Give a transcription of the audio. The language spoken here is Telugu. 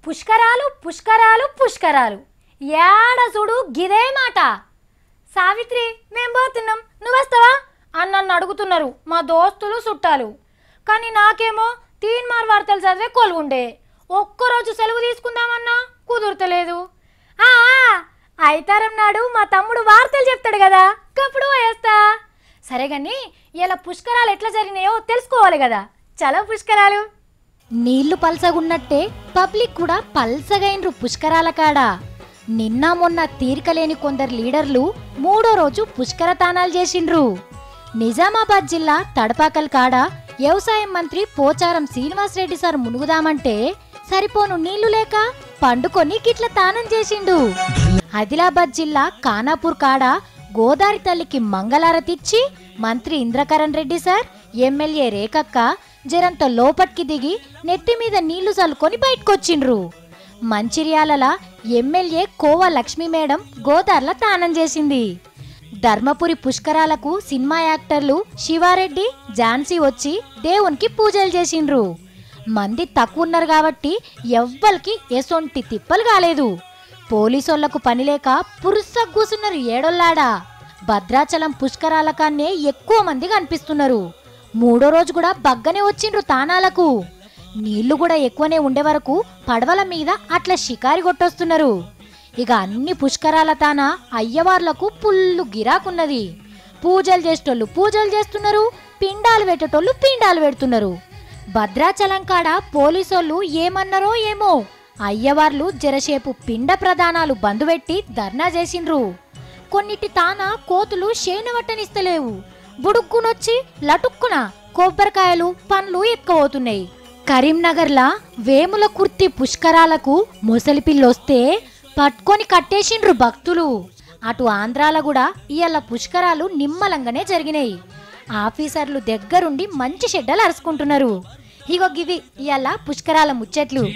పుష్కరాలు పుష్కరాలు పుష్కరాలు ఏడ చూడు గిదే మాట. సావిత్రి మేం పోతున్నాం నువ్వు వస్తావా అని నన్ను అడుగుతున్నారు మా దోస్తులు చుట్టాలు. కానీ నాకేమో తీన్మార్ వార్తలు చదివే కొలువుండే. ఒక్కరోజు సెలవు తీసుకుందామన్నా కుదురుతలేదు. అయితారం నాడు మా తమ్ముడు వార్తలు చెప్తాడు కదా, కప్పుడు వేస్తా. సరే కానీ ఇలా పుష్కరాలు ఎట్లా జరిగినాయో తెలుసుకోవాలి కదా. చలో పుష్కరాలు. నీళ్లు పల్సగున్నట్టే పబ్లిక్ కూడా పల్సగైనరు పుష్కరాల కాడ. నిన్న మొన్న తీరికలేని కొందరు లీడర్లు మూడో రోజు పుష్కర తానాలు చేసిండ్రు. నిజామాబాద్ జిల్లా తడపాకల్ కాడ వ్యవసాయ మంత్రి పోచారం శ్రీనివాస్ రెడ్డి సార్ మునుగుదామంటే సరిపోను నీళ్లు లేక పండుకొని గిట్ల తానం చేసిండు. ఆదిలాబాద్ జిల్లా ఖానాపూర్ కాడ గోదావరి తల్లికి మంగళారతిచ్చి మంత్రి ఇంద్రకరణ్ రెడ్డి సార్ ఎమ్మెల్యే రేఖక్క జరంత లోపట్కి దిగి నెత్తి మీద నీళ్లు చల్లుకొని బయటకొచ్చిండ్రు. మంచిర్యాల ఎమ్మెల్యే కోవా లక్ష్మీ మేడం గోదార్ల తానం చేసింది. ధర్మపురి పుష్కరాలకు సినిమా యాక్టర్లు శివారెడ్డి ఝాన్సీ వచ్చి దేవునికి పూజలు చేసిండ్రు. మంది తక్కువ ఉన్నారు కాబట్టి ఎవ్వరికి ఎసొంటి తిప్పలు కాలేదు. పోలీసోళ్లకు పనిలేక పురుస కూసున్నారు ఏడొల్లాడా. భద్రాచలం పుష్కరాల కన్నే ఎక్కువ మంది కనిపిస్తున్నారు. మూడో రోజు కూడా బగ్గనే వచ్చిండ్రు తానాలకు. నీళ్లు కూడా ఎక్కువనే ఉండే వరకు పడవల మీద అట్లా షికారి కొట్టొస్తున్నారు. ఇక అన్ని పుష్కరాల తాన అయ్యవార్లకు పుల్లు గిరాకున్నది. పూజలు చేసేటోళ్ళు పూజలు చేస్తున్నారు, పిండాలు పెట్టేటోళ్ళు పిండాలు పెడుతున్నారు. భద్రాచలం కాడ పోలీసోళ్ళు ఏమన్నారో ఏమో, అయ్యవార్లు జరసేపు పిండ ప్రదానాలు బందుపెట్టి ధర్నా చేసిండ్రు. కొన్నిటి తాన కోతులు శేనవట్టనిస్తలేవు. బుడుక్కునొచ్చి లటుక్కున కొబ్బరికాయలు పండ్లు ఎత్తుకుపోతున్నాయి. కరీంనగర్లా వేముల కుర్తి పుష్కరాలకు మొసలి పిల్లొస్తే పట్టుకొని కట్టేసిండ్రు భక్తులు. అటు ఆంధ్రాల కూడా ఇవాళ పుష్కరాలు నిమ్మలంగానే జరిగినాయి. ఆఫీసర్లు దగ్గరుండి మంచి షెడ్డలు అరుచుకుంటున్నారు. ఇగో గివి ఇవాళ పుష్కరాల ముచ్చట్లు.